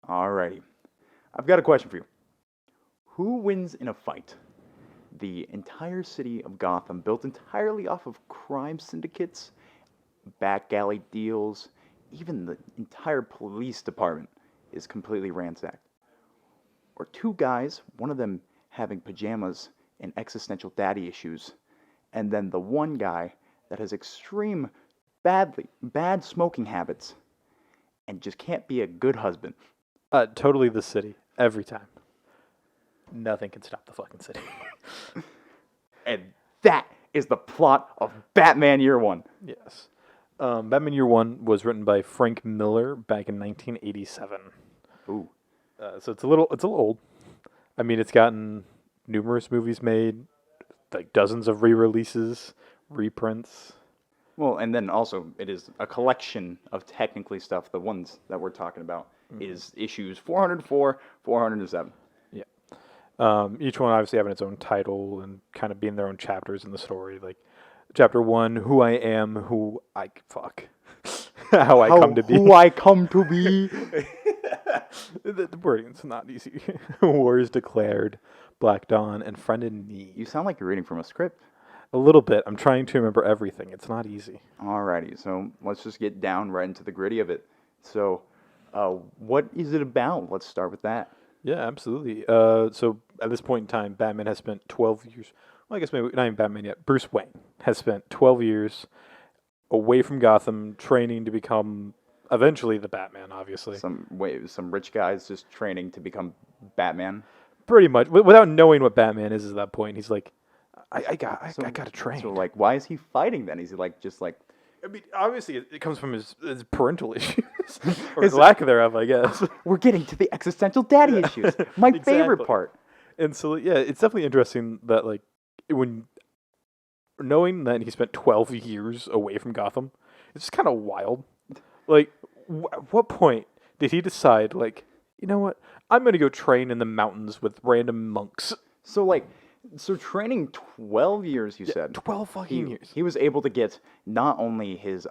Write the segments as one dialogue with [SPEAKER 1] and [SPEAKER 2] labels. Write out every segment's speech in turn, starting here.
[SPEAKER 1] Alrighty. I've got a question for you. Who wins in a fight? The entire city of Gotham, built entirely off of crime syndicates, back alley deals, even the entire police department is completely ransacked. Or two guys, one of them having pajamas and existential daddy issues, and then the one guy that has extreme bad smoking habits and just can't be a good husband.
[SPEAKER 2] Totally the city. Every time. Nothing can stop the fucking city.
[SPEAKER 1] And that is the plot of Batman Year One.
[SPEAKER 2] Yes. Batman Year One was written by Frank Miller back in 1987.
[SPEAKER 1] Ooh.
[SPEAKER 2] So it's a little old. I mean, it's gotten numerous movies made, like dozens of re-releases, reprints.
[SPEAKER 1] Well, and then also it is a collection of technically stuff. The ones that we're talking about is issues 404, 407.
[SPEAKER 2] Yeah. Each one obviously having its own title and kind of being their own chapters in the story. Like chapter 1, who I am, who I fuck, how I come to be.
[SPEAKER 1] Who I come to be.
[SPEAKER 2] The wording's not easy. War is declared, Black Dawn, and Friend in Need.
[SPEAKER 1] You sound like you're reading from a script.
[SPEAKER 2] A little bit. I'm trying to remember everything. It's not easy.
[SPEAKER 1] Alrighty, so let's just get down right into the gritty of it. So, what is it about? Let's start with that.
[SPEAKER 2] Yeah, absolutely. So at this point in time, Batman has spent 12 years. Well, I guess maybe not even Batman yet. Bruce Wayne has spent 12 years away from Gotham, training to become eventually the Batman. Obviously,
[SPEAKER 1] Some rich guys just training to become Batman.
[SPEAKER 2] pretty much without knowing what Batman is at that point. He's like, I got to train.
[SPEAKER 1] So, like, why is he fighting then? Is he like just like?
[SPEAKER 2] I mean, obviously, it comes from his parental issues or his lack thereof, I guess.
[SPEAKER 1] We're getting to the existential daddy issues. My favorite
[SPEAKER 2] Exactly.
[SPEAKER 1] part.
[SPEAKER 2] And so, yeah, it's definitely interesting that, like, when knowing that he spent 12 years away from Gotham, it's just kind of wild. Like, at what point did he decide, like, you know what? I'm going to go train in the mountains with random monks.
[SPEAKER 1] So training 12 years, you said.
[SPEAKER 2] 12 fucking years.
[SPEAKER 1] He was able to get not only his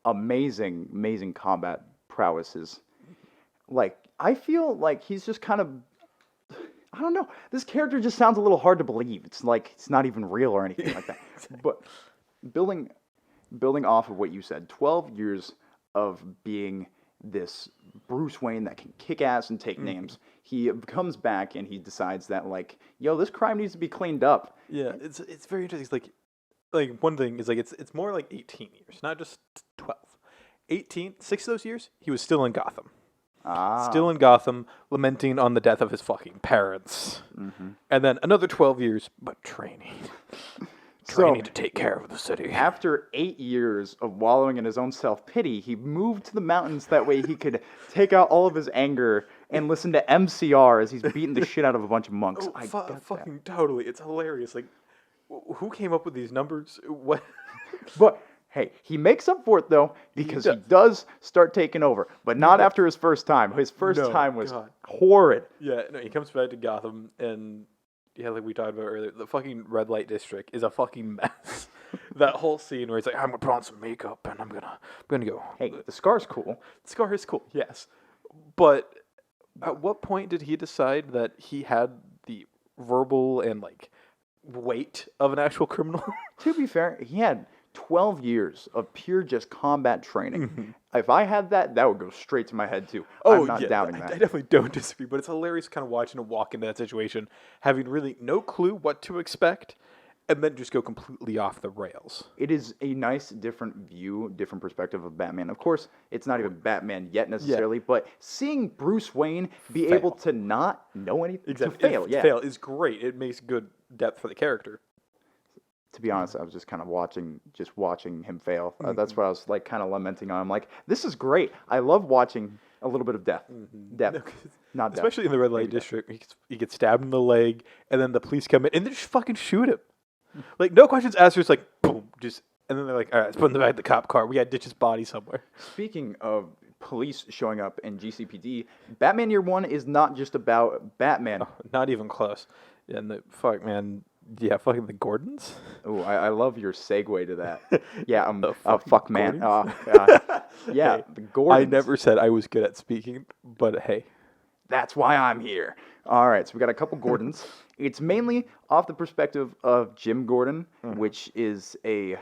[SPEAKER 1] amazing combat prowesses. Like, I feel like he's just kind of, I don't know. This character just sounds a little hard to believe. It's like it's not even real or anything like that. But building off of what you said, 12 years of being this Bruce Wayne that can kick ass and take names. He comes back and he decides that, like, yo, this crime needs to be cleaned up.
[SPEAKER 2] Yeah, it's very interesting. It's like one thing is like it's more like 18 years, not just 12. 18, 6 of those years, he was still in Gotham. Still in Gotham, lamenting on the death of his fucking parents. And then another 12 years, but training. Training to take care of the city.
[SPEAKER 1] After 8 years of wallowing in his own self-pity, he moved to the mountains that way he could take out all of his anger and listen to MCR as he's beating the shit out of a bunch of monks. I got that.
[SPEAKER 2] Fucking totally. It's hilarious. Like, who came up with these numbers? What?
[SPEAKER 1] But hey, he makes up for it though because he does start taking over, but not after his first time. His first time was horrid.
[SPEAKER 2] Yeah, no, he comes back to Gotham and yeah, like we talked about earlier, the fucking red light district is a fucking mess. That whole scene where he's like, I'm gonna put on some makeup and I'm gonna go.
[SPEAKER 1] Hey, the scar's cool.
[SPEAKER 2] The scar is cool, yes. But at what point did he decide that he had the verbal and like weight of an actual criminal?
[SPEAKER 1] To be fair, he had 12 years of pure just combat training. If I had that, that would go straight to my head too. I'm not doubting that.
[SPEAKER 2] I definitely don't disagree, but it's hilarious kind of watching him walk into that situation, having really no clue what to expect, and then just go completely off the rails.
[SPEAKER 1] It is a nice, different view, different perspective of Batman. Of course, it's not even Batman yet necessarily, but seeing Bruce Wayne be able to not know anything, to fail,
[SPEAKER 2] fail is great. It makes good depth for the character.
[SPEAKER 1] To be honest, I was just kind of watching him fail. That's what I was like kind of lamenting on. I'm like, this is great. I love watching a little bit of death. Depth. Not depth.
[SPEAKER 2] Especially in the red light district. He gets stabbed in the leg, and then the police come in, and they just fucking shoot him. Like, no questions asked, just like, boom, just, and then they're like, all right, let's put him in the back of the cop car. We gotta ditch his body somewhere.
[SPEAKER 1] Speaking of police showing up in GCPD, Batman Year One is not just about Batman.
[SPEAKER 2] Oh, not even close. Yeah, and fuck, man, Yeah, fucking the Gordons.
[SPEAKER 1] Oh, I love your segue to that. Yeah,
[SPEAKER 2] The fucking
[SPEAKER 1] fuck man.
[SPEAKER 2] Gordons?
[SPEAKER 1] Yeah,
[SPEAKER 2] Hey,
[SPEAKER 1] the Gordons.
[SPEAKER 2] I never said I was good at speaking, but hey.
[SPEAKER 1] That's why I'm here. All right, so we got a couple Gordons. It's mainly off the perspective of Jim Gordon, which is a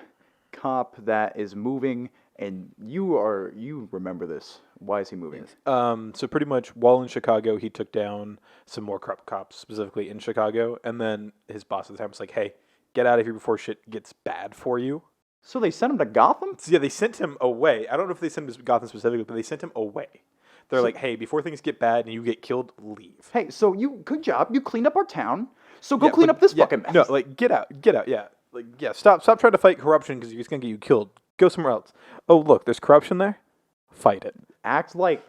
[SPEAKER 1] cop that is moving, and you remember this. Why is he moving?
[SPEAKER 2] So pretty much while in Chicago, he took down some more corrupt cops, specifically in Chicago, and then his boss at the time was like, "Hey, get out of here before shit gets bad for you."
[SPEAKER 1] So they sent him to Gotham?
[SPEAKER 2] So yeah, they sent him away. I don't know if they sent him to Gotham specifically, but they sent him away. They're like, "Hey, before things get bad and you get killed, leave."
[SPEAKER 1] Hey, so good job. You cleaned up our town. So go clean up this fucking mess.
[SPEAKER 2] No, like get out, yeah, like yeah. Stop trying to fight corruption because it's gonna get you killed. Go somewhere else. Oh look, there's corruption there. Fight it.
[SPEAKER 1] Act like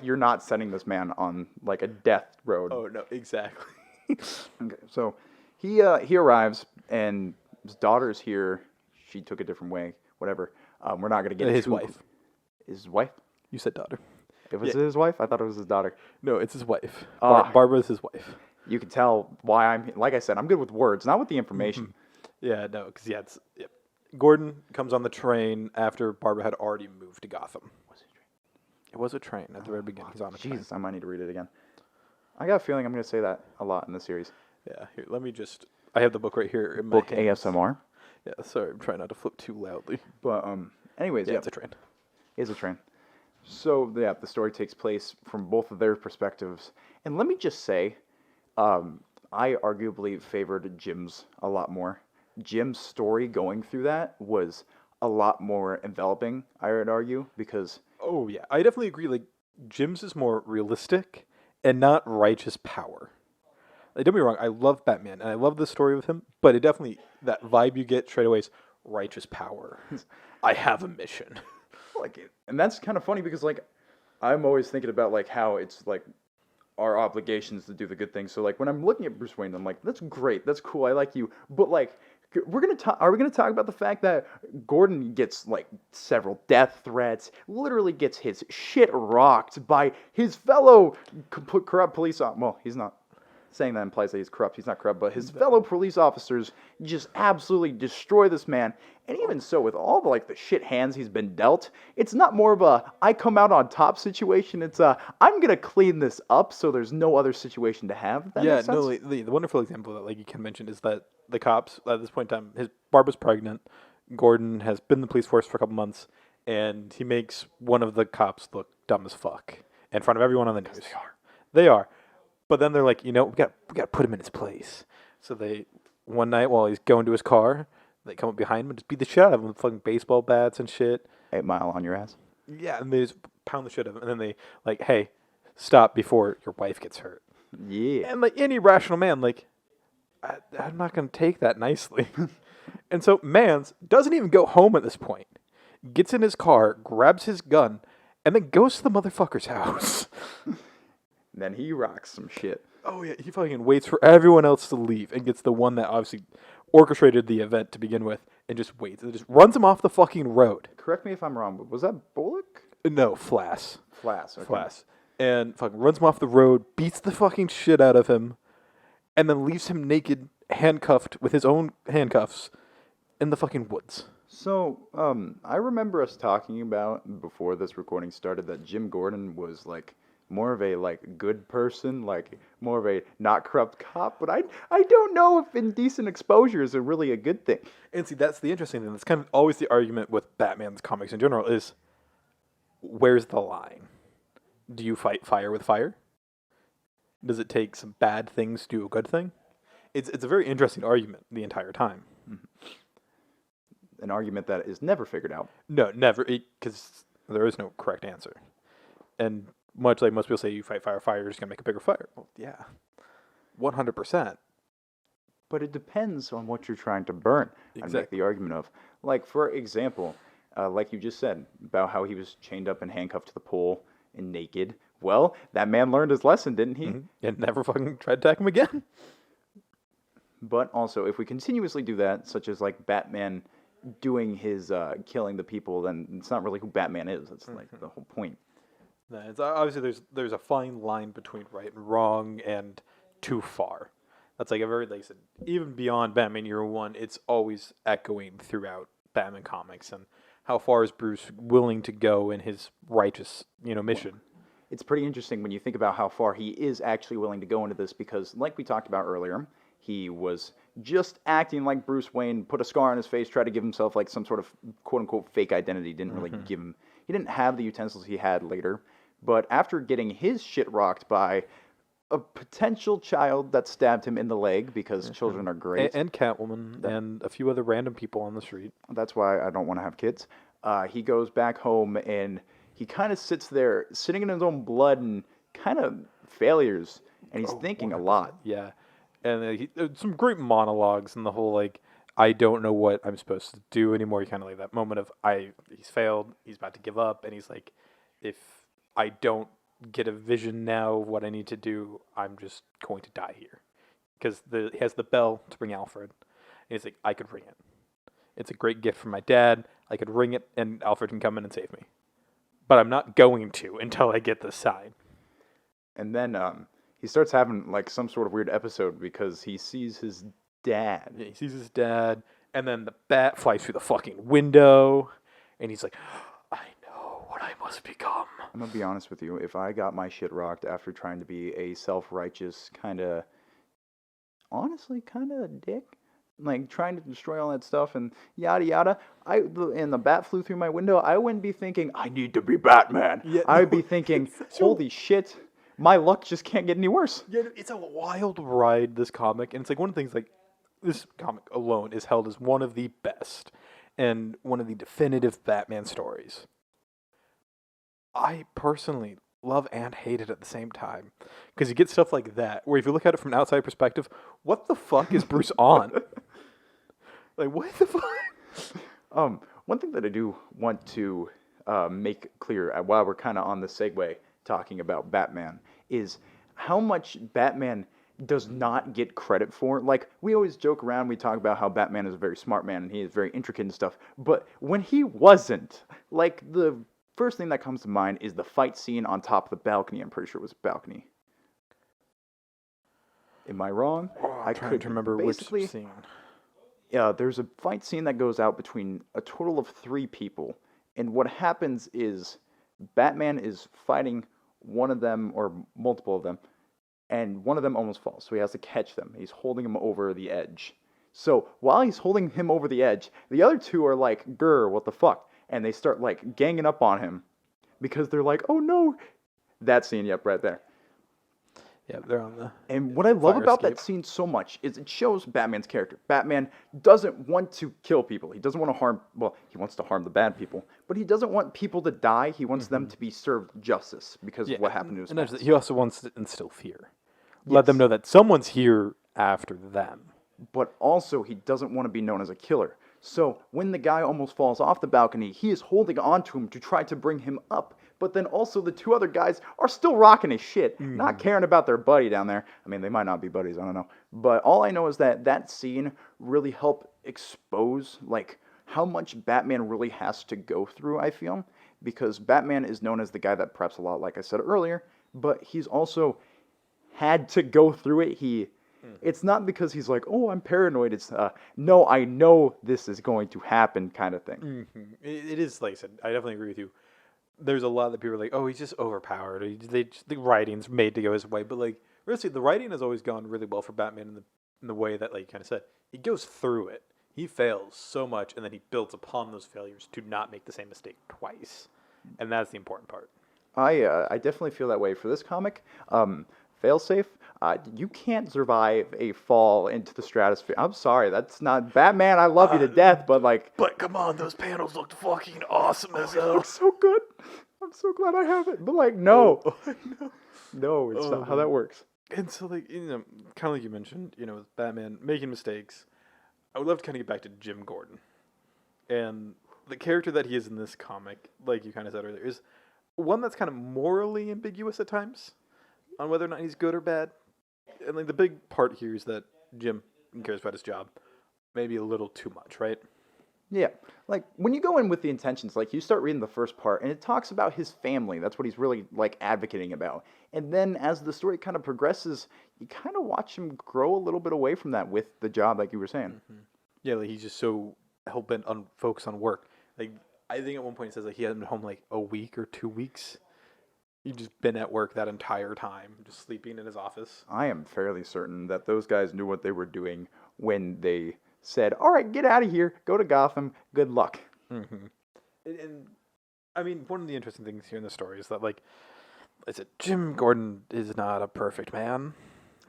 [SPEAKER 1] you're not sending this man on like a death road.
[SPEAKER 2] Oh no, exactly.
[SPEAKER 1] Okay, so he arrives and his daughter's here. She took a different way. Whatever. We're not gonna get
[SPEAKER 2] His
[SPEAKER 1] too-
[SPEAKER 2] wife.
[SPEAKER 1] His wife.
[SPEAKER 2] You said daughter.
[SPEAKER 1] It was his wife. I thought it was his daughter.
[SPEAKER 2] No, it's his wife.
[SPEAKER 1] Ah.
[SPEAKER 2] Barbara's his wife.
[SPEAKER 1] You can tell why like I said, I'm good with words, not with the information.
[SPEAKER 2] Yeah, no, because Gordon comes on the train after Barbara had already moved to Gotham. It was a train at the very beginning. He's on a train.
[SPEAKER 1] Jesus, I might need to read it again. I got a feeling I'm going to say that a lot in the series.
[SPEAKER 2] Yeah, here, let me just. I have the book right here in my
[SPEAKER 1] Book
[SPEAKER 2] hands.
[SPEAKER 1] ASMR.
[SPEAKER 2] Yeah, sorry, I'm trying not to flip too loudly.
[SPEAKER 1] But anyways,
[SPEAKER 2] Yeah,
[SPEAKER 1] yeah,
[SPEAKER 2] it's a train.
[SPEAKER 1] is a train. So yeah, the story takes place from both of their perspectives, and let me just say, I arguably favored Jim's a lot more. Jim's story going through that was a lot more enveloping, I would argue, because
[SPEAKER 2] Oh yeah, I definitely agree. Like Jim's is more realistic and not righteous power. Like, don't be wrong, I love Batman and I love the story with him, but it definitely that vibe you get straight away is righteous power. I have a mission.
[SPEAKER 1] and that's kind of funny because like I'm always thinking about like how it's like our obligations to do the good things. So like when I'm looking at Bruce Wayne, I'm like, that's great, that's cool, I like you, but like are we gonna talk about the fact that Gordon gets like several death threats, literally gets his shit rocked by his fellow corrupt police officer? Well, he's not saying that implies that he's corrupt. He's not corrupt, but his fellow police officers just absolutely destroy this man. And even so, with all the like the shit hands he's been dealt, it's not more of a I come out on top situation. It's a I'm gonna clean this up so there's no other situation to have. That
[SPEAKER 2] Yeah,
[SPEAKER 1] makes sense?
[SPEAKER 2] no, like, the wonderful example that like you can mention is that the cops at this point in time, his Barbara's pregnant. Gordon has been in the police force for a couple months, and he makes one of the cops look dumb as fuck in front of everyone on the news. They are. But then they're like, we got to put him in his place. So they one night while he's going to his car, they come up behind him and just beat the shit out of him with fucking baseball bats and shit.
[SPEAKER 1] 8 Mile on your ass.
[SPEAKER 2] Yeah, and they just pound the shit out of him, and then they like, hey, stop before your wife gets hurt.
[SPEAKER 1] Yeah.
[SPEAKER 2] And like any rational man, like, I'm not gonna take that nicely. And so Mans doesn't even go home at this point. Gets in his car, grabs his gun, and then goes to the motherfucker's house.
[SPEAKER 1] Then he rocks some shit.
[SPEAKER 2] Oh yeah, he fucking waits for everyone else to leave and gets the one that obviously orchestrated the event to begin with, and just waits and just runs him off the fucking road.
[SPEAKER 1] Correct me if I'm wrong, but was that Bullock?
[SPEAKER 2] No, Flass.
[SPEAKER 1] Flass. Okay.
[SPEAKER 2] Flass. And fucking runs him off the road, beats the fucking shit out of him, and then leaves him naked, handcuffed with his own handcuffs in the fucking woods.
[SPEAKER 1] So, I remember us talking about before this recording started that Jim Gordon was like more of a like good person, like more of a not corrupt cop, but I don't know if indecent exposure is really a good thing.
[SPEAKER 2] And see, that's the interesting thing. That's kind of always the argument with Batman's comics in general is, where's the line? Do you fight fire with fire? Does it take some bad things to do a good thing? It's a very interesting argument the entire time.
[SPEAKER 1] An argument that is never figured out.
[SPEAKER 2] No, never, because there is no correct answer. And much like most people say, you fight fire, you're just going to make a bigger fire. Well, yeah, 100%.
[SPEAKER 1] But it depends on what you're trying to burn. I make
[SPEAKER 2] Exactly.
[SPEAKER 1] the argument of, like, for example, like you just said, about how he was chained up and handcuffed to the pole and naked. Well, that man learned his lesson, didn't he?
[SPEAKER 2] And never fucking try to attack him again.
[SPEAKER 1] But also, if we continuously do that, such as like Batman doing his killing the people, then it's not really who Batman is. That's like the whole point.
[SPEAKER 2] No, it's obviously there's a fine line between right and wrong and too far. That's like a very, like I said, even beyond Batman Year One, it's always echoing throughout Batman comics. And how far is Bruce willing to go in his righteous, mission?
[SPEAKER 1] It's pretty interesting when you think about how far he is actually willing to go into this because, like we talked about earlier, he was just acting like Bruce Wayne, put a scar on his face, tried to give himself like some sort of quote unquote fake identity. Didn't really give him, he didn't have the utensils he had later. But after getting his shit rocked by a potential child that stabbed him in the leg because children are great.
[SPEAKER 2] And Catwoman and a few other random people on the street.
[SPEAKER 1] That's why I don't want to have kids. He goes back home and he kind of sits there, sitting in his own blood and kind of failures, and he's thinking a lot.
[SPEAKER 2] Yeah, and some great monologues and the whole like, I don't know what I'm supposed to do anymore. You kind of like that moment of he's failed, he's about to give up, and he's like, if I don't get a vision now of what I need to do, I'm just going to die here, because he has the bell to bring Alfred, and he's like, I could ring it. It's a great gift from my dad. I could ring it, and Alfred can come in and save me. But I'm not going to until I get the sign.
[SPEAKER 1] And then he starts having like some sort of weird episode because he sees his dad.
[SPEAKER 2] Yeah, he sees his dad, and then the bat flies through the fucking window, and he's like, I know what I must become.
[SPEAKER 1] I'm going to be honest with you. If I got my shit rocked after trying to be a self-righteous honestly kind of dick, like trying to destroy all that stuff and yada yada, and the bat flew through my window, I wouldn't be thinking, I need to be Batman. Yeah, I would be thinking, holy shit, my luck just can't get any worse.
[SPEAKER 2] Yeah, it's a wild ride, this comic, and it's like one of the things, like, this comic alone is held as one of the best and one of the definitive Batman stories. I personally love and hate it at the same time, because you get stuff like that, where if you look at it from an outside perspective, what the fuck is Bruce on? Like, what the fuck?
[SPEAKER 1] One thing that I do want to make clear while we're kind of on the segue talking about Batman is how much Batman does not get credit for. Like, we always joke around, we talk about how Batman is a very smart man and he is very intricate and stuff, but when he wasn't, like, the first thing that comes to mind is the fight scene on top of the balcony. I'm pretty sure it was a balcony. Am I wrong?
[SPEAKER 2] I couldn't remember which scene.
[SPEAKER 1] Yeah, there's a fight scene that goes out between a total of 3 people. And what happens is Batman is fighting one of them or multiple of them, and one of them almost falls, so he has to catch them. He's holding him over the edge. So while he's holding him over the edge, the other 2 are like, grr, what the fuck? And they start like ganging up on him because they're like, oh no. That scene, yep, right there.
[SPEAKER 2] Yeah, they're on the.
[SPEAKER 1] And what I love about that scene so much is it shows Batman's character. Batman doesn't want to kill people. He doesn't want to harm, well, he wants to harm the bad people, but he doesn't want people to die. He wants them to be served justice because of what happened to his past.
[SPEAKER 2] He also wants to instill fear. Let them know that someone's here after them.
[SPEAKER 1] But also, he doesn't want to be known as a killer. So when the guy almost falls off the balcony, he is holding onto him to try to bring him up. But then also the 2 other guys are still rocking his shit, not caring about their buddy down there. I mean, they might not be buddies, I don't know. But all I know is that that scene really helped expose, like, how much Batman really has to go through, I feel. Because Batman is known as the guy that preps a lot, like I said earlier. But he's also had to go through it. It's not because he's like, oh, I'm paranoid. It's, no, I know this is going to happen kind of thing.
[SPEAKER 2] Mm-hmm. It is, like I said, I definitely agree with you. There's a lot that people are like, oh, he's just overpowered. The writing's made to go his way. But, like, really, the writing has always gone really well for Batman in the way that, like you kind of said, he goes through it. He fails so much, and then he builds upon those failures to not make the same mistake twice. And that's the important part.
[SPEAKER 1] I definitely feel that way for this comic. Failsafe, you can't survive a fall into the stratosphere. I'm sorry, that's not Batman. I love you to death, but like.
[SPEAKER 2] But come on, those panels looked fucking awesome as hell.
[SPEAKER 1] They look so good. I'm so glad I have it. But like, no, no, it's not how that works.
[SPEAKER 2] And so, like, kind of like you mentioned, with Batman making mistakes, I would love to kind of get back to Jim Gordon, and the character that he is in this comic, like you kind of said earlier, is one that's kind of morally ambiguous at times on whether or not he's good or bad. And like the big part here is that Jim cares about his job maybe a little too much, right?
[SPEAKER 1] Yeah. Like when you go in with the intentions, like you start reading the first part and it talks about his family. That's what he's really like advocating about. And then as the story kind of progresses, you kind of watch him grow a little bit away from that with the job, like you were saying.
[SPEAKER 2] Yeah, like he's just so hell bent on focus on work. Like I think at one point he says like he hasn't been home like a week or 2 weeks. He's just been at work that entire time, just sleeping in his office.
[SPEAKER 1] I am fairly certain that those guys knew what they were doing when they said, "All right, get out of here, go to Gotham, good luck."
[SPEAKER 2] And I mean, one of the interesting things here in the story is that like I said, Jim Gordon is not a perfect man,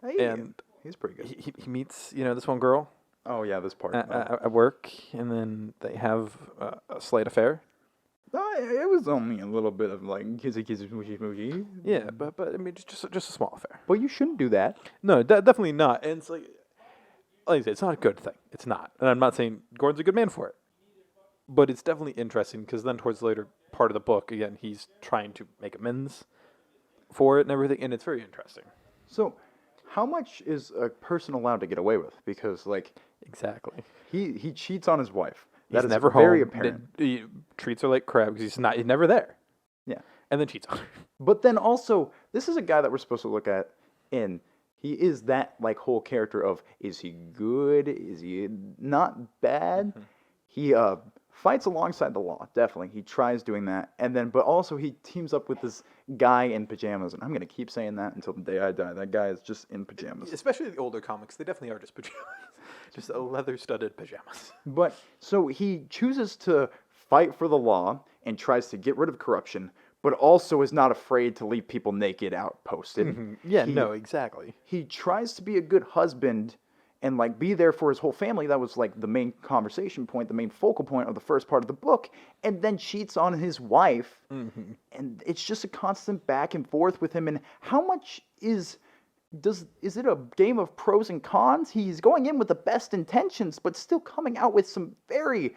[SPEAKER 1] Hey,
[SPEAKER 2] and
[SPEAKER 1] he's pretty good.
[SPEAKER 2] he meets this one girl
[SPEAKER 1] Oh yeah, this part.
[SPEAKER 2] at work, and then they have a slight affair.
[SPEAKER 1] It was only a little bit of like kissy kissy smooshy smooshy.
[SPEAKER 2] Yeah, but I mean, just a small affair.
[SPEAKER 1] Well, you shouldn't do that.
[SPEAKER 2] No, definitely not. And it's like I said, it's not a good thing. It's not, and I'm not saying Gordon's a good man for it, but it's definitely interesting because then towards the later part of the book, again, he's trying to make amends for it and everything, and it's very interesting.
[SPEAKER 1] So, how much is a person allowed to get away with? Because like
[SPEAKER 2] Exactly.
[SPEAKER 1] he cheats on his wife.
[SPEAKER 2] He's
[SPEAKER 1] That is
[SPEAKER 2] never
[SPEAKER 1] very
[SPEAKER 2] home.
[SPEAKER 1] apparent.
[SPEAKER 2] He treats her like crap because he's never there,
[SPEAKER 1] Yeah.
[SPEAKER 2] and then cheats on her.
[SPEAKER 1] But then also, this is a guy that we're supposed to look at, and he is that like whole character of is he good? Is he not bad? He fights alongside the law, definitely. He tries doing that, and then but also he teams up with this guy in pajamas, and I'm gonna keep saying that until the day I die. That guy is just in pajamas.
[SPEAKER 2] Especially the older comics, they definitely are just pajamas, just a leather-studded pajamas.
[SPEAKER 1] But so he chooses to fight for the law and tries to get rid of corruption, but also is not afraid to leave people naked out posted.
[SPEAKER 2] Yeah,
[SPEAKER 1] He-
[SPEAKER 2] no, exactly.
[SPEAKER 1] He tries to be a good husband and like be there for his whole family. That was like the main conversation point, the main focal point of the first part of the book, and then cheats on his wife. And it's just a constant back and forth with him. And how much is it a game of pros and cons? He's going in with the best intentions, but still coming out with some very,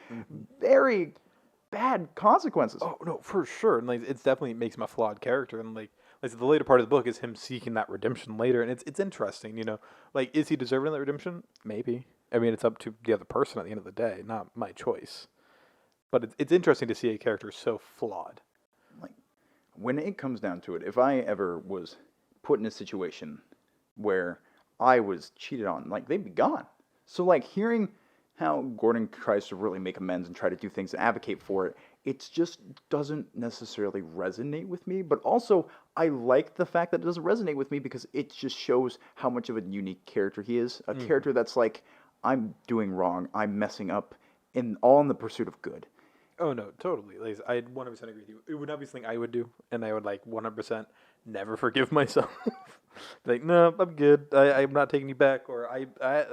[SPEAKER 1] very bad consequences.
[SPEAKER 2] Oh no, for sure, and like it's definitely makes him a flawed character, and like the later part of the book is him seeking that redemption later, and it's interesting, like is he deserving of that redemption? Maybe. I mean, it's up to the other person at the end of the day, not my choice. But it's interesting to see a character so flawed.
[SPEAKER 1] Like when it comes down to it, if I ever was put in a situation where I was cheated on, like they'd be gone. So like hearing how Gordon tries to really make amends and try to do things and advocate for it, it just doesn't necessarily resonate with me. But also, I like the fact that it doesn't resonate with me because it just shows how much of a unique character he is. A character that's like, I'm doing wrong, I'm messing up, all in the pursuit of good.
[SPEAKER 2] Oh no, totally. Like, I 100% agree with you. It would not be something I would do, and I would like 100% never forgive myself. Like, no, I'm good. I'm not taking you back. Or I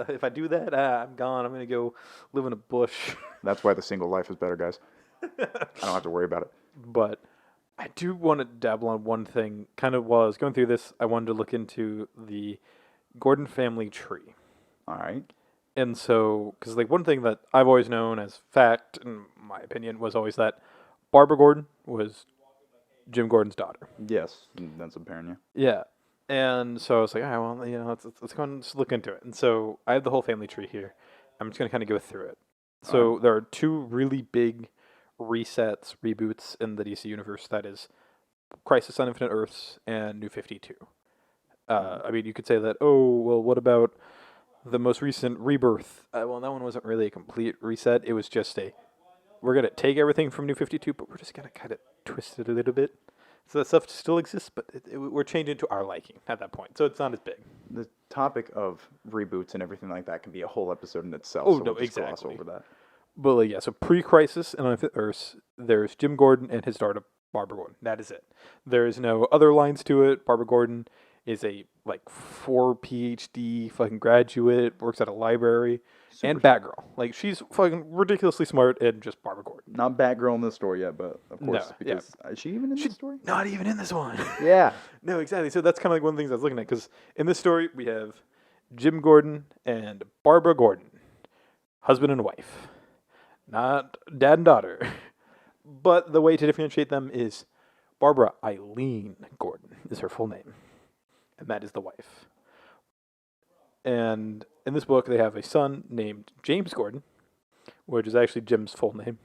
[SPEAKER 2] if I do that, I'm gone. I'm gonna go live in a bush.
[SPEAKER 1] That's why the single life is better, guys. I don't have to worry about it.
[SPEAKER 2] But I do want to dabble on one thing. Kind of while I was going through this, I wanted to look into the Gordon family tree.
[SPEAKER 1] All right.
[SPEAKER 2] And so, because like one thing that I've always known as fact, in my opinion, was always that Barbara Gordon was Jim Gordon's daughter.
[SPEAKER 1] Yes, that's apparent.
[SPEAKER 2] Yeah. And so I was like, all right, well, let's go and look into it. And so I have the whole family tree here. I'm just going to kind of go through it. So there are two really big resets, reboots in the DC universe. That is Crisis on Infinite Earths and New 52. I mean, you could say that, oh, well, what about the most recent Rebirth? Well, that one wasn't really a complete reset. It was just we're going to take everything from New 52, but we're just going to kind of twist it a little bit. So that stuff still exists, but we're changing to our liking at that point. So it's not as big.
[SPEAKER 1] The topic of reboots and everything like that can be a whole episode in itself.
[SPEAKER 2] Oh,
[SPEAKER 1] so
[SPEAKER 2] no,
[SPEAKER 1] we'll just gloss
[SPEAKER 2] exactly.
[SPEAKER 1] over that.
[SPEAKER 2] But like, yeah, so pre-Crisis and on Infinite Earths, there's Jim Gordon and his daughter Barbara Gordon. That is it. There is no other lines to it. Barbara Gordon is a 4 PhD fucking graduate, works at a library, and Batgirl. Like, she's fucking ridiculously smart and just Barbara Gordon.
[SPEAKER 1] Not Batgirl in this story yet, but of course,
[SPEAKER 2] No,
[SPEAKER 1] because is she even in this story?
[SPEAKER 2] Not even in this one.
[SPEAKER 1] Yeah.
[SPEAKER 2] No, exactly. So that's kind of like one of the things I was looking at, because in this story we have Jim Gordon and Barbara Gordon, husband and wife, not dad and daughter. But the way to differentiate them is Barbara Eileen Gordon is her full name, and that is the wife. And in this book, they have a son named James Gordon, which is actually Jim's full name.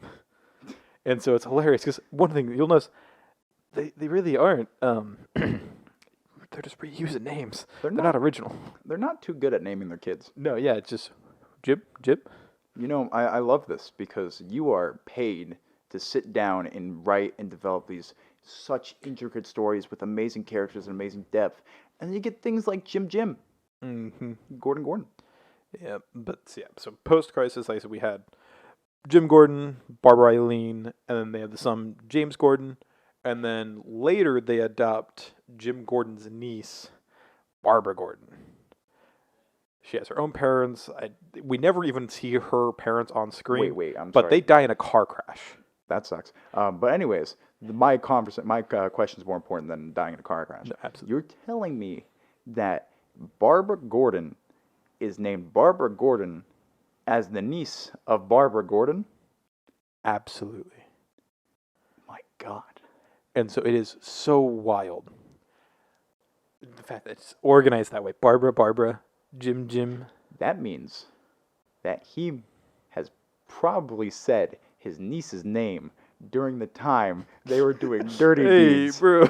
[SPEAKER 2] And so it's hilarious because one thing you'll notice, they really aren't. They're just reusing names. They're not original.
[SPEAKER 1] They're not too good at naming their kids.
[SPEAKER 2] No, yeah, it's just Jim.
[SPEAKER 1] You know, I love this because you are paid to sit down and write and develop these such intricate stories with amazing characters and amazing depth. And then you get things like Jim, Gordon.
[SPEAKER 2] Yeah, so post-crisis, like I said, we had Jim Gordon, Barbara Eileen, and then they have the son, James Gordon. And then later they adopt Jim Gordon's niece, Barbara Gordon. She has her own parents. We never even see her parents on screen.
[SPEAKER 1] Wait, I'm
[SPEAKER 2] but
[SPEAKER 1] sorry.
[SPEAKER 2] they die in a car crash.
[SPEAKER 1] That sucks. But anyways, my question is more important than dying in a car crash.
[SPEAKER 2] No, absolutely.
[SPEAKER 1] You're telling me that Barbara Gordon is named Barbara Gordon as the niece of Barbara Gordon?
[SPEAKER 2] Absolutely.
[SPEAKER 1] My God.
[SPEAKER 2] And so it is so wild. The fact that it's organized that way. Barbara, Jim.
[SPEAKER 1] That means that he has probably said his niece's name during the time they were doing dirty deeds.
[SPEAKER 2] Bro.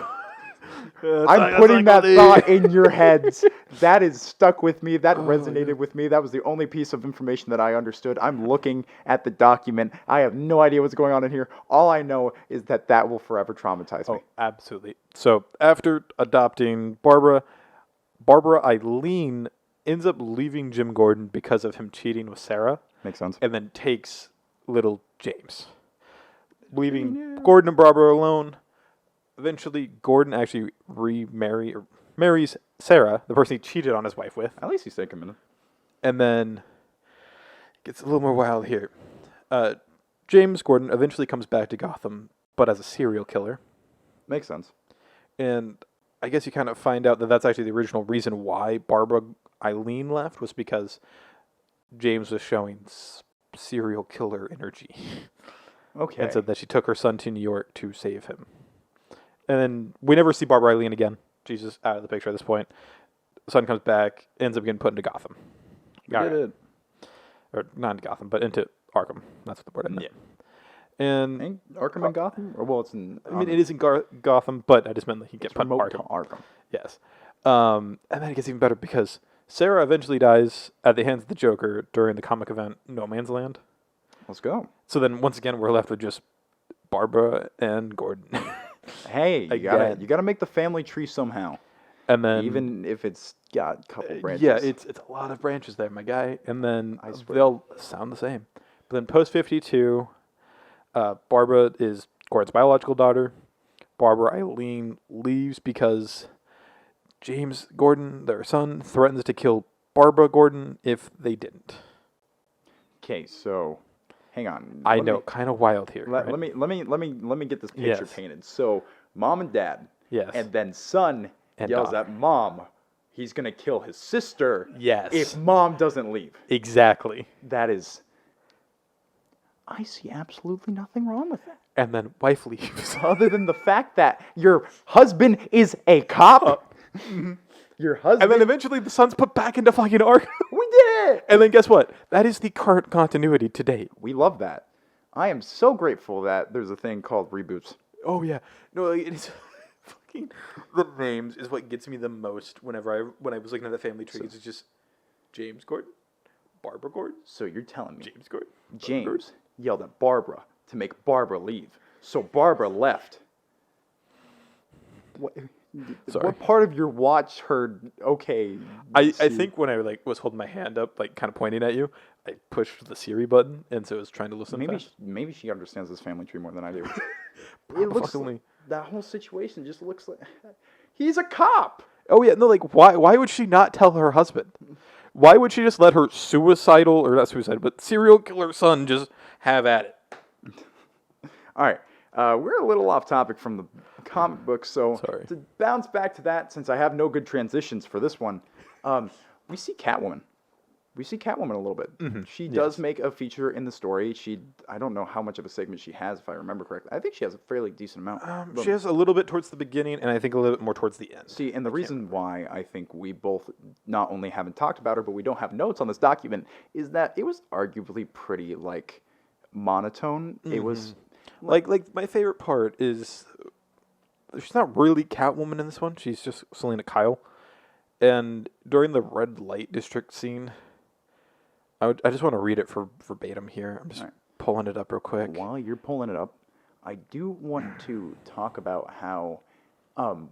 [SPEAKER 1] I'm putting that thought in your heads. That is stuck with me. That resonated with me. That was the only piece of information that I understood. I'm looking at the document. I have no idea what's going on in here. All I know is that will forever traumatize me.
[SPEAKER 2] Oh, absolutely. So after adopting Barbara Eileen ends up leaving Jim Gordon because of him cheating with Sarah.
[SPEAKER 1] Makes sense.
[SPEAKER 2] And then takes little James, leaving Gordon and Barbara alone. Eventually, Gordon actually marries Sarah, the person he cheated on his wife with.
[SPEAKER 1] At least he's taking a minute.
[SPEAKER 2] And then it gets a little more wild here. James Gordon eventually comes back to Gotham, but as a serial killer.
[SPEAKER 1] Makes sense.
[SPEAKER 2] And I guess you kind of find out that that's actually the original reason why Barbara Eileen left, was because James was showing serial killer energy.
[SPEAKER 1] Okay.
[SPEAKER 2] And said that she took her son to New York to save him. And then we never see Barbara Eileen again. She's just out of the picture at this point. Son comes back, ends up getting put into Gotham.
[SPEAKER 1] We did it.
[SPEAKER 2] Or not into Gotham, but into Arkham. That's what the word I meant. Yeah. And
[SPEAKER 1] Ain't Arkham in Gotham? Or, well, it's in...
[SPEAKER 2] I mean, it is in Gotham, but I just meant that he gets put in
[SPEAKER 1] remote
[SPEAKER 2] Arkham.
[SPEAKER 1] to Arkham.
[SPEAKER 2] Yes. And then it gets even better because Sarah eventually dies at the hands of the Joker during the comic event No Man's Land.
[SPEAKER 1] Let's go.
[SPEAKER 2] So then, once again, we're left with just Barbara and Gordon.
[SPEAKER 1] Hey, you gotta make the family tree somehow.
[SPEAKER 2] And then,
[SPEAKER 1] even if it's got a couple branches.
[SPEAKER 2] yeah, it's a lot of branches there, my guy. And then
[SPEAKER 1] I swear.
[SPEAKER 2] they'll sound the same. But then post 52, Barbara is Gordon's biological daughter. Barbara Eileen leaves because James Gordon, their son, threatens to kill Barbara Gordon if they didn't.
[SPEAKER 1] Okay, so hang on.
[SPEAKER 2] I know, kind of wild here.
[SPEAKER 1] Let
[SPEAKER 2] right?
[SPEAKER 1] me get this picture
[SPEAKER 2] Yes.
[SPEAKER 1] painted. So mom and dad.
[SPEAKER 2] Yes.
[SPEAKER 1] And then son
[SPEAKER 2] And
[SPEAKER 1] yells
[SPEAKER 2] daughter.
[SPEAKER 1] at mom. He's gonna kill his sister.
[SPEAKER 2] Yes.
[SPEAKER 1] If mom doesn't leave.
[SPEAKER 2] Exactly.
[SPEAKER 1] That is. I see absolutely nothing wrong with that.
[SPEAKER 2] And then wife leaves.
[SPEAKER 1] Other than the fact that your husband is a cop. Your husband.
[SPEAKER 2] And then eventually the son's put back into fucking Arkham.
[SPEAKER 1] we did it.
[SPEAKER 2] And then guess what? That is the current continuity to date.
[SPEAKER 1] We love that. I am so grateful that there's a thing called reboots.
[SPEAKER 2] Oh yeah. No, like, it's fucking the names is what gets me the most when I was looking at the family tree. It's just James Gordon, Barbara Gordon,
[SPEAKER 1] So you're telling me
[SPEAKER 2] James Gordon.
[SPEAKER 1] James yelled at Barbara to make Barbara leave. So Barbara left.
[SPEAKER 2] Sorry.
[SPEAKER 1] What part of your watch heard, okay.
[SPEAKER 2] I
[SPEAKER 1] see-
[SPEAKER 2] think when I was holding my hand up, like kind of pointing at you, I pushed the Siri button, and so it was trying to listen.
[SPEAKER 1] maybe she understands this family tree more than I do. It looks
[SPEAKER 2] Probably.
[SPEAKER 1] like that whole situation just looks like he's a cop.
[SPEAKER 2] Oh yeah, no, like why would she not tell her husband? Why would she just let her suicidal, or not suicidal, but serial killer son just have at it?
[SPEAKER 1] All right. We're a little off topic from the comic book, so
[SPEAKER 2] Sorry.
[SPEAKER 1] to bounce back to that, since I have no good transitions for this one, we see Catwoman. We see Catwoman a little bit. She does make a feature in the story. I don't know how much of a segment she has, if I remember correctly. I think she has a fairly decent amount.
[SPEAKER 2] She has a little bit towards the beginning, and I think a little bit more towards the end.
[SPEAKER 1] See, and the reason why I think we both not only haven't talked about her, but we don't have notes on this document, is that it was arguably pretty, like, monotone. It was
[SPEAKER 2] like my favorite part is she's not really Catwoman in this one. She's just Selena Kyle. And during the red light district scene, I just want to read it for verbatim here. I'm just pulling it up real quick.
[SPEAKER 1] While you're pulling it up, I do want to talk about how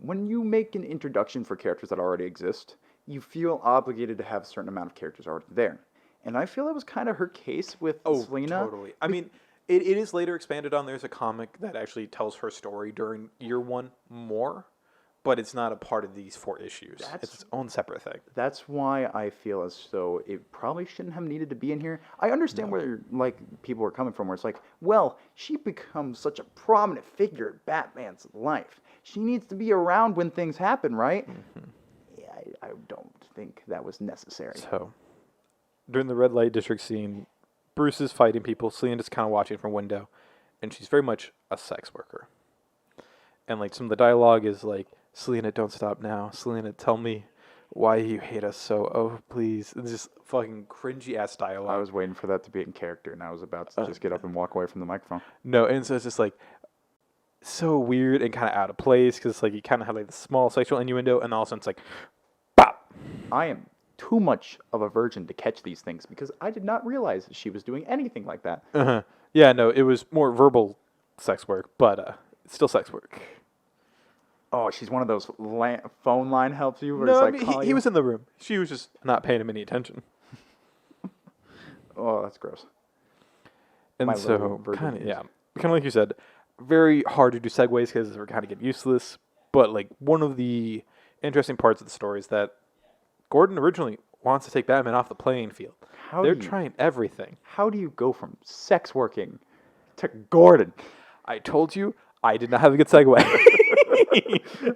[SPEAKER 1] when you make an introduction for characters that already exist, you feel obligated to have a certain amount of characters already there. And I feel that was kind of her case with Selena.
[SPEAKER 2] Totally. I mean, it is later expanded on. There's a comic that actually tells her story during year one more, but it's not a part of these 4 issues. It's its own separate thing.
[SPEAKER 1] That's why I feel as though it probably shouldn't have needed to be in here. I understand where like people are coming from, where it's like, well, she becomes such a prominent figure in Batman's life. She needs to be around when things happen, right? Yeah, I don't think that was necessary.
[SPEAKER 2] So, during the red light district scene, Bruce is fighting people. Selena's kind of watching from a window, and she's very much a sex worker. And like some of the dialogue is like, Selena, don't stop now. Selena, tell me why you hate us so. Oh, please. It's just fucking cringy ass dialogue.
[SPEAKER 1] I was waiting for that to be in character, and I was about to just get up and walk away from the microphone.
[SPEAKER 2] No, and so it's just like so weird and kind of out of place because like you kind of have like the small sexual innuendo, and all of a sudden it's like, pop.
[SPEAKER 1] I am too much of a virgin to catch these things because I did not realize that she was doing anything like that.
[SPEAKER 2] Yeah, no, it was more verbal sex work, but it's still sex work.
[SPEAKER 1] Oh, she's one of those phone line helps you? Where
[SPEAKER 2] No,
[SPEAKER 1] it's like,
[SPEAKER 2] I mean, he was in the room. She was just not paying him any attention.
[SPEAKER 1] Oh, that's gross.
[SPEAKER 2] And
[SPEAKER 1] My
[SPEAKER 2] so,
[SPEAKER 1] little virgin
[SPEAKER 2] kind of,
[SPEAKER 1] ears.
[SPEAKER 2] yeah. Kind of like you said, very hard to do segues because we're kind of getting useless. But, like, one of the interesting parts of the story is that Gordon originally wants to take Batman off the playing field. They're trying everything.
[SPEAKER 1] How do you go from sex working to Gordon?
[SPEAKER 2] I told you I did not have a good segue.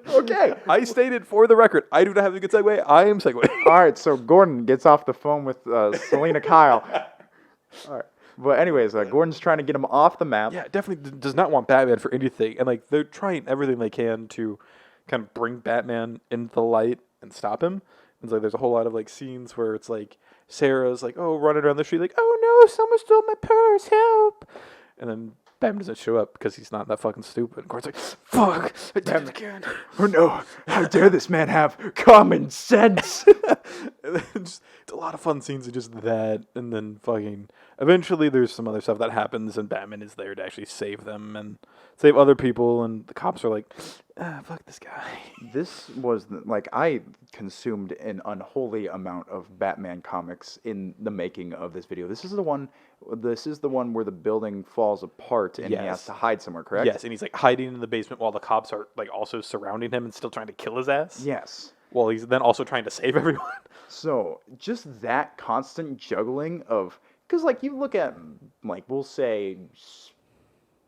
[SPEAKER 1] Okay.
[SPEAKER 2] I stated for the record, I do not have a good segue. I am segueing.
[SPEAKER 1] All right, so Gordon gets off the phone with Selena Kyle. All right. But anyways, Gordon's trying to get him off the map.
[SPEAKER 2] Yeah, definitely does not want Batman for anything. And, like, they're trying everything they can to kind of bring Batman into the light and stop him. And so there's a whole lot of, like, scenes where it's, like, Sarah's, like, oh, running around the street, like, oh, no, someone stole my purse, help. And then Batman doesn't show up because he's not that fucking stupid. And Gordon's like, fuck, I did it again.
[SPEAKER 1] Oh, no. How dare this man have common sense?
[SPEAKER 2] And then just, it's a lot of fun scenes of just that. And then fucking, eventually there's some other stuff that happens and Batman is there to actually save them and save other people. And the cops are like, fuck this guy.
[SPEAKER 1] This was, I consumed an unholy amount of Batman comics in the making of this video. This is the one where the building falls apart and he has to hide somewhere, correct?
[SPEAKER 2] Yes, and he's like hiding in the basement while the cops are like also surrounding him and still trying to kill his ass.
[SPEAKER 1] Yes.
[SPEAKER 2] Well, he's then also trying to save everyone.
[SPEAKER 1] So just that constant juggling of, because like you look at, like we'll say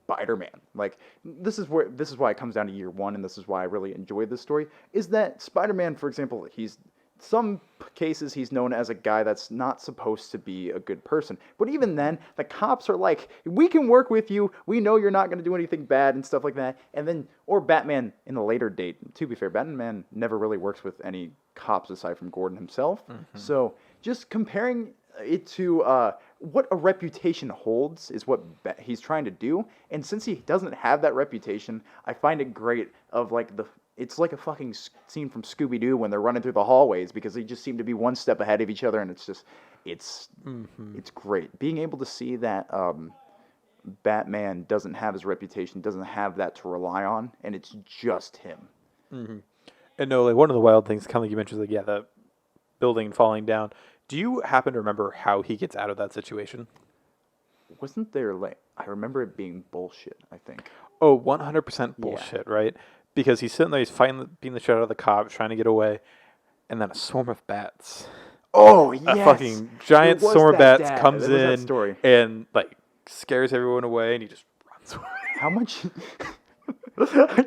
[SPEAKER 1] Spider-Man, like this is why it comes down to year one, and this is why I really enjoyed this story, is that Spider-Man, for example, some cases he's known as a guy that's not supposed to be a good person. But even then, the cops are like, we can work with you. We know you're not going to do anything bad and stuff like that. And then, or Batman in the later date, to be fair, Batman never really works with any cops aside from Gordon himself. So just comparing it to what a reputation holds is what he's trying to do. And since he doesn't have that reputation, I find it great of like it's like a fucking scene from Scooby-Doo when they're running through the hallways because they just seem to be one step ahead of each other, and it's great. Being able to see that Batman doesn't have his reputation, doesn't have that to rely on, and it's just him.
[SPEAKER 2] And no, like one of the wild things, kind of like you mentioned, like the building falling down. Do you happen to remember how he gets out of that situation?
[SPEAKER 1] Wasn't there I remember it being bullshit, I think.
[SPEAKER 2] Oh, 100% bullshit, right? Because he's sitting there, he's beating the shit out of the cops, trying to get away, and then a swarm of bats.
[SPEAKER 1] Oh, yes!
[SPEAKER 2] A fucking giant swarm of bats comes in
[SPEAKER 1] story.
[SPEAKER 2] And, like, scares everyone away, and he just runs away.
[SPEAKER 1] How much... I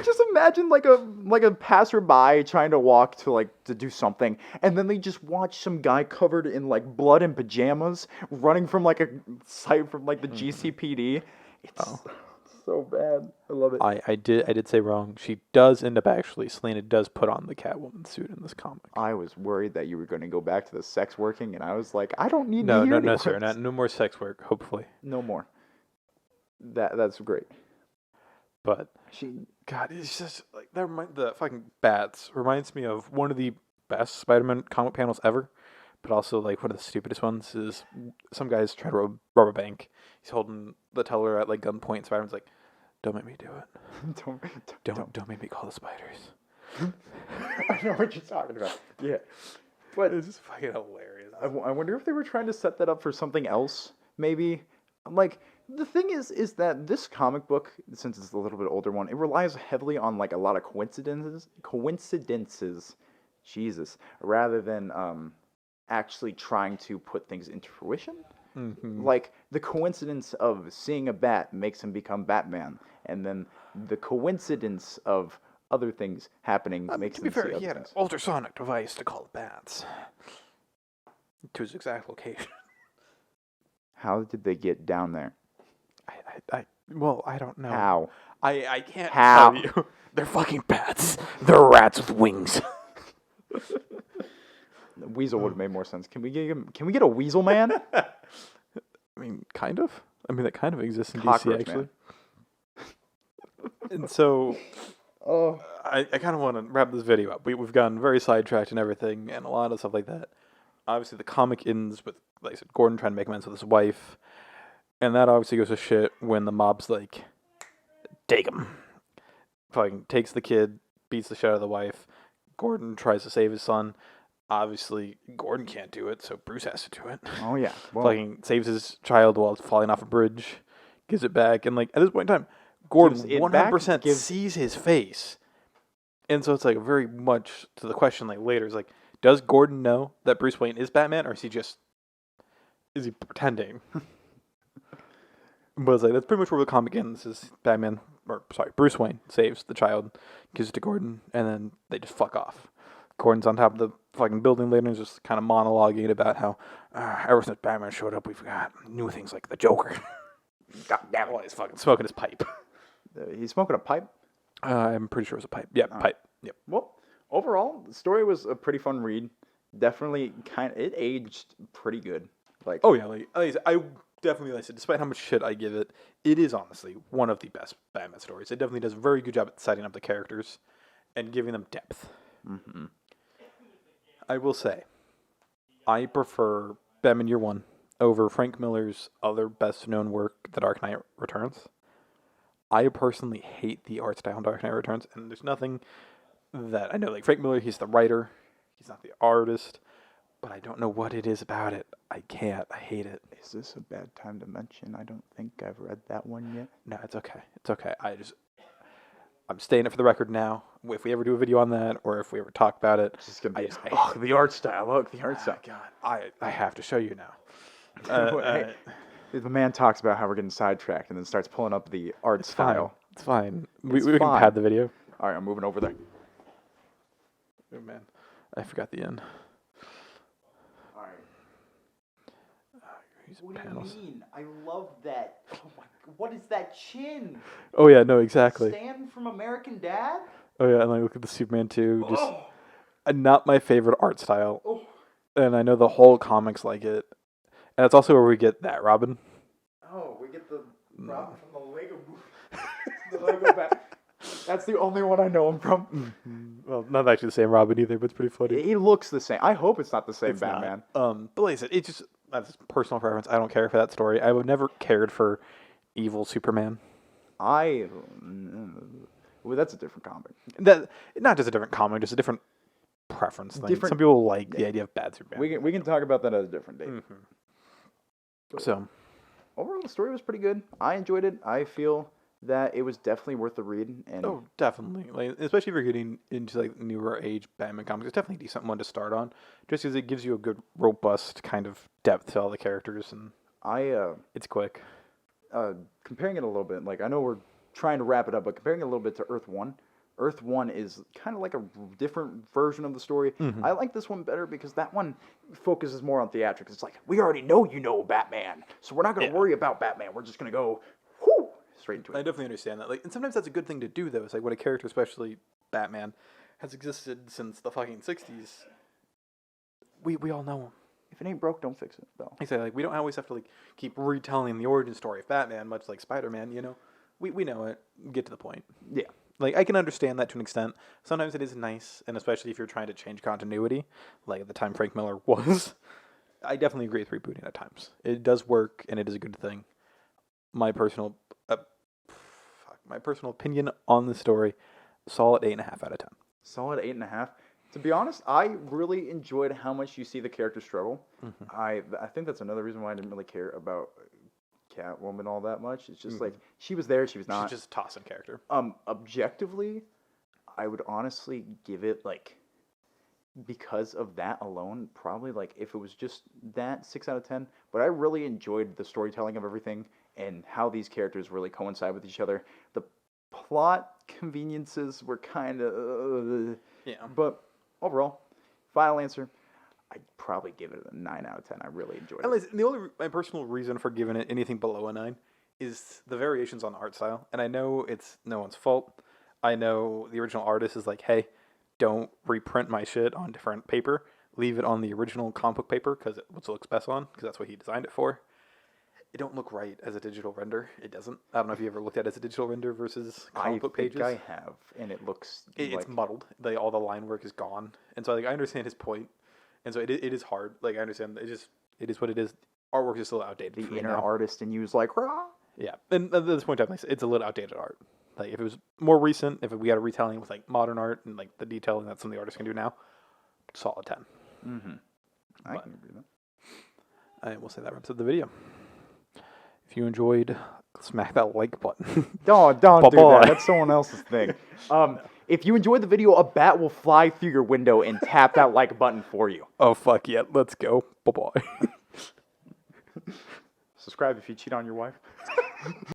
[SPEAKER 1] just imagine like a passerby trying to walk to do something, and then they just watch some guy covered in like blood and pajamas running from like a site from like the GCPD. It's so bad. I love it.
[SPEAKER 2] I did say wrong. She does end up actually, Selena does put on the Catwoman suit in this comic.
[SPEAKER 1] I was worried that you were going to go back to the sex working, and I was like, I don't need to
[SPEAKER 2] No,
[SPEAKER 1] hear
[SPEAKER 2] no,
[SPEAKER 1] any
[SPEAKER 2] no,
[SPEAKER 1] more
[SPEAKER 2] sir.
[SPEAKER 1] of this.
[SPEAKER 2] No more sex work, hopefully.
[SPEAKER 1] No more. That's great.
[SPEAKER 2] But God, it's just like the fucking bats reminds me of one of the best Spider-Man comic panels ever, but also like one of the stupidest ones is some guy's trying to rob a bank. He's holding the teller at like gunpoint. Spider-Man's like, "Don't make me do it. Don't make me call the spiders."
[SPEAKER 1] I know what you're talking about. Yeah, but
[SPEAKER 2] It's just fucking hilarious.
[SPEAKER 1] I wonder if they were trying to set that up for something else. Maybe, like, the thing is that this comic book, since it's a little bit older one, it relies heavily on like a lot of coincidences, Jesus, rather than actually trying to put things into fruition.
[SPEAKER 2] Mm-hmm.
[SPEAKER 1] Like the coincidence of seeing a bat makes him become Batman, and then the coincidence of other things happening makes
[SPEAKER 2] To be
[SPEAKER 1] him see
[SPEAKER 2] fair,
[SPEAKER 1] other
[SPEAKER 2] he had an
[SPEAKER 1] things.
[SPEAKER 2] ultrasonic device to call the bats to his exact location.
[SPEAKER 1] How did they get down there?
[SPEAKER 2] Well, I don't know.
[SPEAKER 1] How?
[SPEAKER 2] I can't
[SPEAKER 1] How?
[SPEAKER 2] tell you. They're fucking bats. They're rats with wings.
[SPEAKER 1] The weasel would have made more sense. Can we get a weasel man?
[SPEAKER 2] I mean, kind of. I mean, that kind of exists in
[SPEAKER 1] Cockroach
[SPEAKER 2] DC, actually.
[SPEAKER 1] man.
[SPEAKER 2] And so,
[SPEAKER 1] Oh.
[SPEAKER 2] I kind of want to wrap this video up. We've gotten very sidetracked and everything, and a lot of stuff like that. Obviously, the comic ends with, like I said, Gordon trying to make amends with his wife. And that obviously goes to shit when the mob's like, take him. Fucking takes the kid, beats the shit out of the wife. Gordon tries to save his son. Obviously, Gordon can't do it, so Bruce has to do it.
[SPEAKER 1] Oh yeah. Well,
[SPEAKER 2] Fucking saves his child while it's falling off a bridge, gives it back, and like at this point in time, Gordon
[SPEAKER 1] Gives it back,
[SPEAKER 2] 100%
[SPEAKER 1] gives-
[SPEAKER 2] sees his face. And so it's like very much to the question like later is like, does Gordon know that Bruce Wayne is Batman, or is he pretending? But it's like that's pretty much where the comic ends. Is Bruce Wayne saves the child, gives it to Gordon, and then they just fuck off. Gordon's on top of the fucking building later and is just kind of monologuing about how ever since Batman showed up, we've got new things like the Joker. God damn it, he's fucking smoking his pipe.
[SPEAKER 1] he's smoking a pipe.
[SPEAKER 2] I'm pretty sure it was a pipe. Yeah, pipe. Yep.
[SPEAKER 1] Well, overall, the story was a pretty fun read. Definitely it aged pretty good. Like,
[SPEAKER 2] Oh yeah, like I said, I definitely like I said, despite how much shit I give it, it is honestly one of the best Batman stories. It definitely does a very good job at setting up the characters and giving them depth.
[SPEAKER 1] mm-hmm.
[SPEAKER 2] I will say, I prefer Batman Year One over Frank Miller's other best-known work, The Dark Knight Returns. I personally hate the art style in Dark Knight Returns, and there's nothing that I know. Like Frank Miller, he's the writer, he's not the artist, but I don't know what it is about it. I can't. I hate it.
[SPEAKER 1] Is this a bad time to mention? I don't think I've read that one yet.
[SPEAKER 2] No, it's okay. It's okay. I'm staying it for the record now. If we ever do a video on that, or if we ever talk about it,
[SPEAKER 1] It's just gonna be.
[SPEAKER 2] I-
[SPEAKER 1] The art style. Look, the art style.
[SPEAKER 2] God, I have to show you now.
[SPEAKER 1] Hey, the man talks about how we're getting sidetracked and then starts pulling up the art
[SPEAKER 2] It's fine.
[SPEAKER 1] style.
[SPEAKER 2] It's fine. We
[SPEAKER 1] It's
[SPEAKER 2] can
[SPEAKER 1] fine.
[SPEAKER 2] pad the video.
[SPEAKER 1] All right, I'm moving over there.
[SPEAKER 2] Oh man, I forgot the end.
[SPEAKER 1] All right.
[SPEAKER 2] These
[SPEAKER 1] What
[SPEAKER 2] panels.
[SPEAKER 1] do you mean? I love that. Oh my! What is that chin?
[SPEAKER 2] Oh yeah, no, exactly.
[SPEAKER 1] Stan from American Dad?
[SPEAKER 2] Oh yeah, and like look at the Superman 2. Just not my favorite art style.
[SPEAKER 1] Oh.
[SPEAKER 2] And I know the whole comics like it. And it's also where we get that Robin.
[SPEAKER 1] Oh, we get the Robin from the Lego movie. The Lego Bat. That's the only one I know him from.
[SPEAKER 2] Well, not actually the same Robin either, but it's pretty funny.
[SPEAKER 1] He looks the same. I hope it's not the same
[SPEAKER 2] It's not.
[SPEAKER 1] Batman.
[SPEAKER 2] But like I said, it's just that's personal preference. I don't care for that story. I would never cared for evil Superman.
[SPEAKER 1] Well, that's a different comic.
[SPEAKER 2] That not just a different comic, just a different preference thing.
[SPEAKER 1] Different-
[SPEAKER 2] Some people like the idea of bad Superman.
[SPEAKER 1] We can talk about that at a different date.
[SPEAKER 2] So
[SPEAKER 1] Overall, the story was pretty good. I enjoyed it. I feel that it was definitely worth the read. And
[SPEAKER 2] oh, definitely. Like especially if you're getting into like newer age Batman comics, it's definitely a decent one to start on, just because it gives you a good robust kind of depth to all the characters, and it's quick.
[SPEAKER 1] comparing it a little bit, like I know we're trying to wrap it up, but comparing it a little bit to Earth 1, Earth 1 is kind of like a different version of the story. I like this one better because that one focuses more on theatrics. It's like, we already know you know Batman, so we're not going to worry about Batman. We're just going to go straight into
[SPEAKER 2] I
[SPEAKER 1] it.
[SPEAKER 2] definitely understand that. Like, and sometimes that's a good thing to do, though. It's like when a character, especially Batman, has existed since the fucking 60s. We all know him.
[SPEAKER 1] If it ain't broke, don't fix it, though.
[SPEAKER 2] Exactly. Like, we don't always have to like keep retelling the origin story of Batman, much like Spider-Man. You know, we know it. Get to the point.
[SPEAKER 1] Yeah.
[SPEAKER 2] Like, I can understand that to an extent. Sometimes it is nice, and especially if you're trying to change continuity, like at the time Frank Miller was. I definitely agree with rebooting at times. It does work, and it is a good thing. My personal, my personal opinion on the story, solid 8.5 out of 10.
[SPEAKER 1] Solid 8.5. To be honest, I really enjoyed how much you see the character struggle. I think that's another reason why I didn't really care about Catwoman all that much. It's just like she was there, she was not.
[SPEAKER 2] She's just a toss-in character.
[SPEAKER 1] Objectively, I would honestly give it like, because of that alone, probably like if it was just that 6 out of 10. But I really enjoyed the storytelling of everything and how these characters really coincide with each other. The plot conveniences were kind of
[SPEAKER 2] Yeah.
[SPEAKER 1] But overall, final answer, I'd probably give it a 9 out of 10. I really enjoyed
[SPEAKER 2] At
[SPEAKER 1] it.
[SPEAKER 2] least, the only my personal reason for giving it anything below a 9 is the variations on the art style. And I know it's no one's fault. I know the original artist is like, hey, don't reprint my shit on different paper. Leave it on the original comic book paper because it looks best on, because that's what he designed it for. It don't look right as a digital render. It doesn't. I don't know if you ever looked at it as a digital render versus comic book pages.
[SPEAKER 1] I have, and it looks
[SPEAKER 2] It's muddled. All the line work is gone. And so like, I understand his point. And so it is hard. Like, I understand. It is what it is. Artwork is still outdated.
[SPEAKER 1] the inner artist in you is like, rah.
[SPEAKER 2] Yeah, and at this point in time, it's a little outdated art. Like, if it was more recent, if we had a retelling with like modern art and like the detailing that some of the artists can do now, solid 10.
[SPEAKER 1] I can agree with that.
[SPEAKER 2] And we'll say that wraps up the video. If you enjoyed, smack that like button.
[SPEAKER 1] Don't do
[SPEAKER 2] Bye-bye.
[SPEAKER 1] that. That's someone else's thing. If you enjoyed the video, a bat will fly through your window and tap that like button for you.
[SPEAKER 2] Oh, fuck yeah. Let's go. Bye-bye.
[SPEAKER 1] Subscribe if you cheat on your wife.